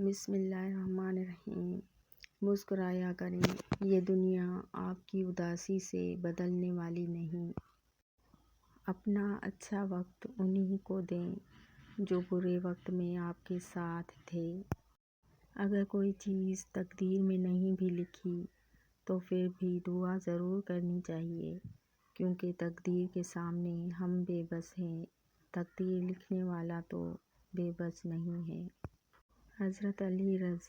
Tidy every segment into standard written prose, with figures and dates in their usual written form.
بسم اللہ الرحمن الرحیم۔ مسکرایا کریں، یہ دنیا آپ کی اداسی سے بدلنے والی نہیں۔ اپنا اچھا وقت انہی کو دیں جو برے وقت میں آپ کے ساتھ تھے۔ اگر کوئی چیز تقدیر میں نہیں بھی لکھی تو پھر بھی دعا ضرور کرنی چاہیے، کیونکہ تقدیر کے سامنے ہم بے بس ہیں، تقدیر لکھنے والا تو بے بس نہیں ہے۔ حضرت علی رض: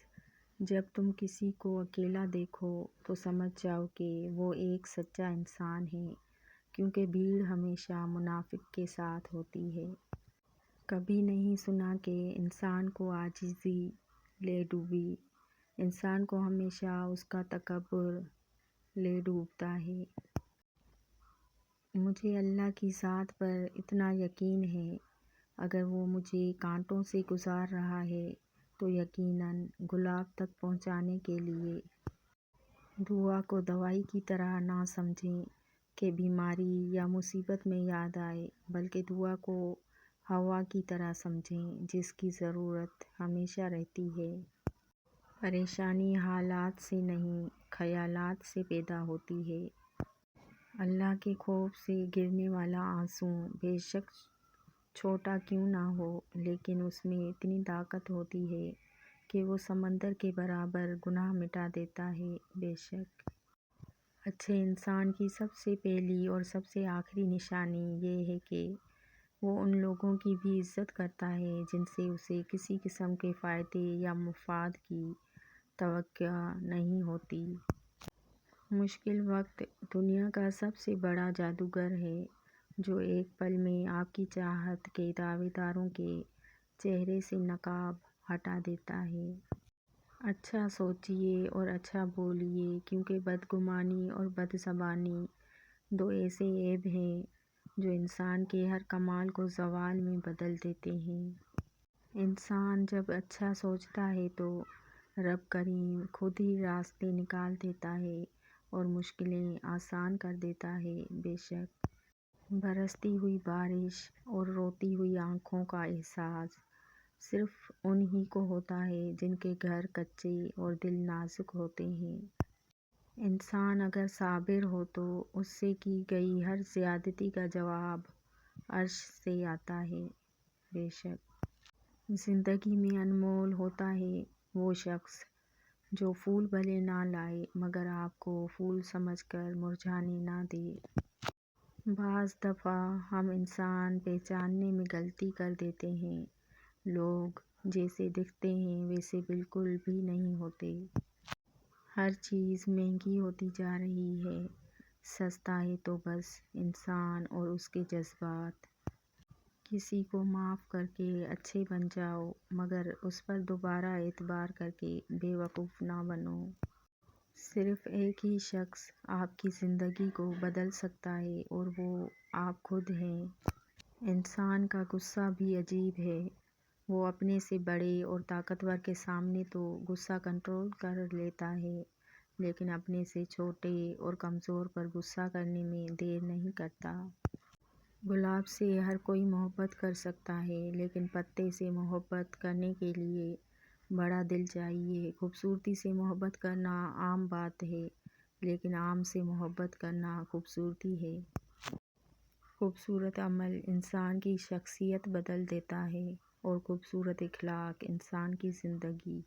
جب تم کسی کو اکیلا دیکھو تو سمجھ جاؤ کہ وہ ایک سچا انسان ہے، کیونکہ بھیڑ ہمیشہ منافق کے ساتھ ہوتی ہے۔ کبھی نہیں سنا کہ انسان کو عاجزی لے ڈوبی، انسان کو ہمیشہ اس کا تکبر لے ڈوبتا ہے۔ مجھے اللہ کی ذات پر اتنا یقین ہے، اگر وہ مجھے کانٹوں سے گزار رہا ہے تو یقیناً گلاب تک پہنچانے کے لیے۔ دعا کو دوائی کی طرح نہ سمجھیں کہ بیماری یا مصیبت میں یاد آئے، بلکہ دعا کو ہوا کی طرح سمجھیں جس کی ضرورت ہمیشہ رہتی ہے۔ پریشانی حالات سے نہیں، خیالات سے پیدا ہوتی ہے۔ اللہ کے خوف سے گرنے والا آنسو بے شک چھوٹا کیوں نہ ہو، لیکن اس میں اتنی طاقت ہوتی ہے کہ وہ سمندر کے برابر گناہ مٹا دیتا ہے۔ بے شک اچھے انسان کی سب سے پہلی اور سب سے آخری نشانی یہ ہے کہ وہ ان لوگوں کی بھی عزت کرتا ہے جن سے اسے کسی قسم کے فائدے یا مفاد کی توقع نہیں ہوتی۔ مشکل وقت دنیا کا سب سے بڑا جادوگر ہے، جو ایک پل میں آپ کی چاہت کے دعوے داروں کے چہرے سے نقاب ہٹا دیتا ہے۔ اچھا سوچیے اور اچھا بولیے، کیونکہ بدگمانی اور بدزبانی دو ایسے عیب ہیں جو انسان کے ہر کمال کو زوال میں بدل دیتے ہیں۔ انسان جب اچھا سوچتا ہے تو رب کریم خود ہی راستے نکال دیتا ہے اور مشکلیں آسان کر دیتا ہے۔ بے شک برستی ہوئی بارش اور روتی ہوئی آنکھوں کا احساس صرف انہی کو ہوتا ہے جن کے گھر کچے اور دل نازک ہوتے ہیں۔ انسان اگر صابر ہو تو اس سے کی گئی ہر زیادتی کا جواب عرش سے آتا ہے۔ بے شک زندگی میں انمول ہوتا ہے وہ شخص جو پھول بھلے نہ لائے مگر آپ کو پھول سمجھ کر مرجھانے نہ دے۔ بعض دفعہ ہم انسان پہچاننے میں غلطی کر دیتے ہیں، لوگ جیسے دکھتے ہیں ویسے بالکل بھی نہیں ہوتے۔ ہر چیز مہنگی ہوتی جا رہی ہے، سستا ہے تو بس انسان اور اس کے جذبات۔ کسی کو معاف کر کے اچھے بن جاؤ، مگر اس پر دوبارہ اعتبار کر کے بے وقوف نہ بنو۔ صرف ایک ہی شخص آپ کی زندگی کو بدل سکتا ہے اور وہ آپ خود ہیں۔ انسان کا غصہ بھی عجیب ہے، وہ اپنے سے بڑے اور طاقتور کے سامنے تو غصہ کنٹرول کر لیتا ہے، لیکن اپنے سے چھوٹے اور کمزور پر غصہ کرنے میں دیر نہیں کرتا۔ گلاب سے ہر کوئی محبت کر سکتا ہے، لیکن پتے سے محبت کرنے کے لیے بڑا دل چاہیے۔ خوبصورتی سے محبت کرنا عام بات ہے، لیکن عام سے محبت کرنا خوبصورتی ہے۔ خوبصورت عمل انسان کی شخصیت بدل دیتا ہے اور خوبصورت اخلاق انسان کی زندگی۔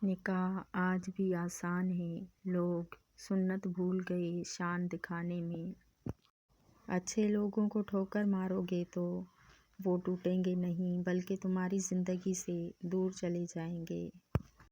نکاح آج بھی آسان ہے، لوگ سنت بھول گئے شان دکھانے میں۔ اچھے لوگوں کو ٹھوکر مارو گے تو وہ ٹوٹیں گے نہیں بلکہ تمہاری زندگی سے دور چلے جائیں گے۔